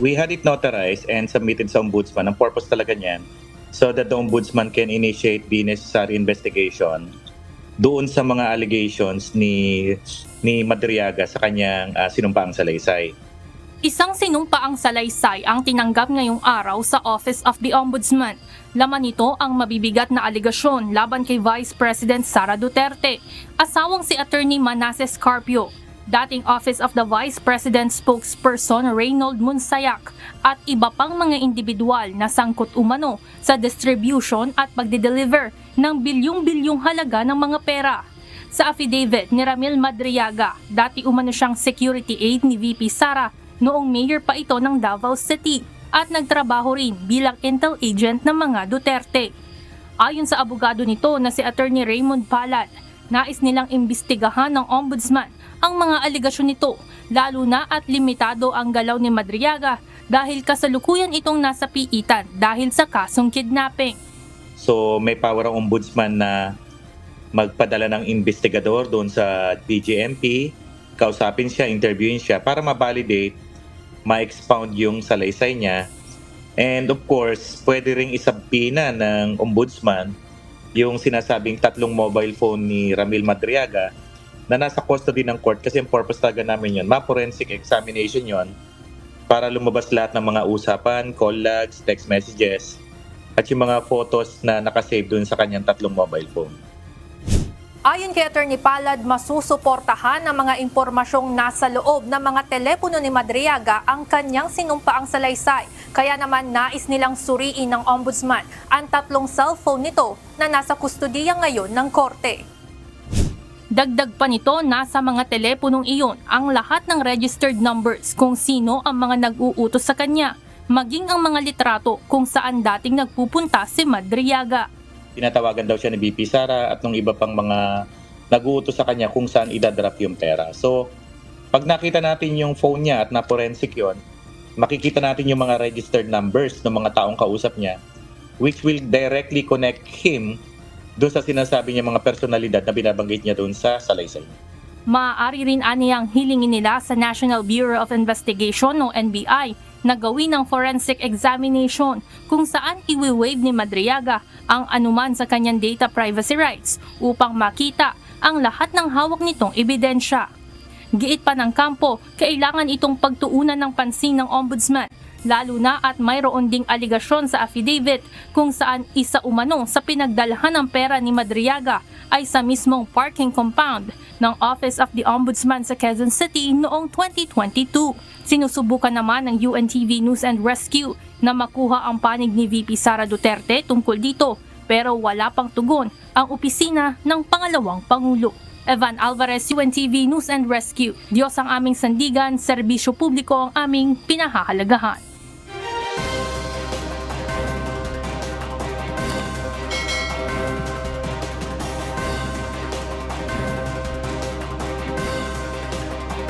We had it notarized and submitted sa ombudsman. Ang purpose talaga niyan, so that the ombudsman can initiate the necessary investigation doon sa mga allegations ni Madriaga sa kanyang sinumpaang salaysay. Isang sinumpaang salaysay ang tinanggap ngayong araw sa Office of the Ombudsman. Laman nito ang mabibigat na aligasyon laban kay Vice President Sara Duterte, asawang si Attorney Manasseh Carpio, dating Office of the Vice President spokesperson Reynold Monsayak at iba pang mga individual na sangkot umano sa distribution at pagde-deliver ng bilyong-bilyong halaga ng mga pera. Sa affidavit ni Ramil Madriaga, dati umano siyang security aide ni VP Sara noong mayor pa ito ng Davao City at nagtrabaho rin bilang intel agent ng mga Duterte. Ayon sa abogado nito na si Attorney Raymond Palad, nais nilang imbestigahan ng ombudsman ang mga aligasyon nito, lalo na at limitado ang galaw ni Madriaga dahil kasalukuyan itong nasa piitan dahil sa kasong kidnapping. So may power ang ombudsman na magpadala ng investigador doon sa DGMP, kausapin siya, interviewin siya para ma-validate, ma-expound yung salaysay niya. And of course, pwede ring isabpina ng ombudsman yung sinasabing 3 mobile phone ni Ramil Madriaga na nasa custody ng court kasi ang purpose talaga namin yun, ma-forensic examination yon para lumabas lahat ng mga usapan, call logs, text messages, at yung mga photos na nakasave dun sa kanyang 3 mobile phone. Ayon kay Attorney Palad, masusuportahan ang mga impormasyong nasa loob ng mga telepono ni Madriaga ang kanyang sinumpaang salaysay. Kaya naman nais nilang suriin ng ombudsman ang 3 cellphone nito na nasa kustudiya ngayon ng korte. Dagdag pa nito, nasa mga teleponong iyon ang lahat ng registered numbers kung sino ang mga nag-uutos sa kanya, maging ang mga litrato kung saan dating nagpupunta si Madriaga. Tinatawagan daw siya ni VP Sara at ng iba pang mga nag-uutos sa kanya kung saan idadrop yung pera. So, pag nakita natin yung phone niya at na-forensic yon, makikita natin yung mga registered numbers ng mga taong kausap niya, which will directly connect him doon sa sinasabi niya mga personalidad na binabanggit niya doon sa salaysay niya. Maaari rin aniyang hilingin nila sa National Bureau of Investigation o NBI na gawin ng forensic examination kung saan iwi-waive ni Madriaga ang anuman sa kanyang data privacy rights upang makita ang lahat ng hawak nitong ebidensya. Giit pa ng kampo, kailangan itong pagtuunan ng pansin ng ombudsman, lalo na at mayroon ding aligasyon sa affidavit kung saan isa umano sa pinagdalhan ng pera ni Madriaga ay sa mismong parking compound ng Office of the Ombudsman sa Quezon City noong 2022. Sinusubukan naman ng UNTV News and Rescue na makuha ang panig ni VP Sara Duterte tungkol dito, pero wala pang tugon ang opisina ng pangalawang Pangulo. Evan Alvarez, UNTV News and Rescue. Diyos ang aming sandigan, serbisyo publiko ang aming pinahahalagahan.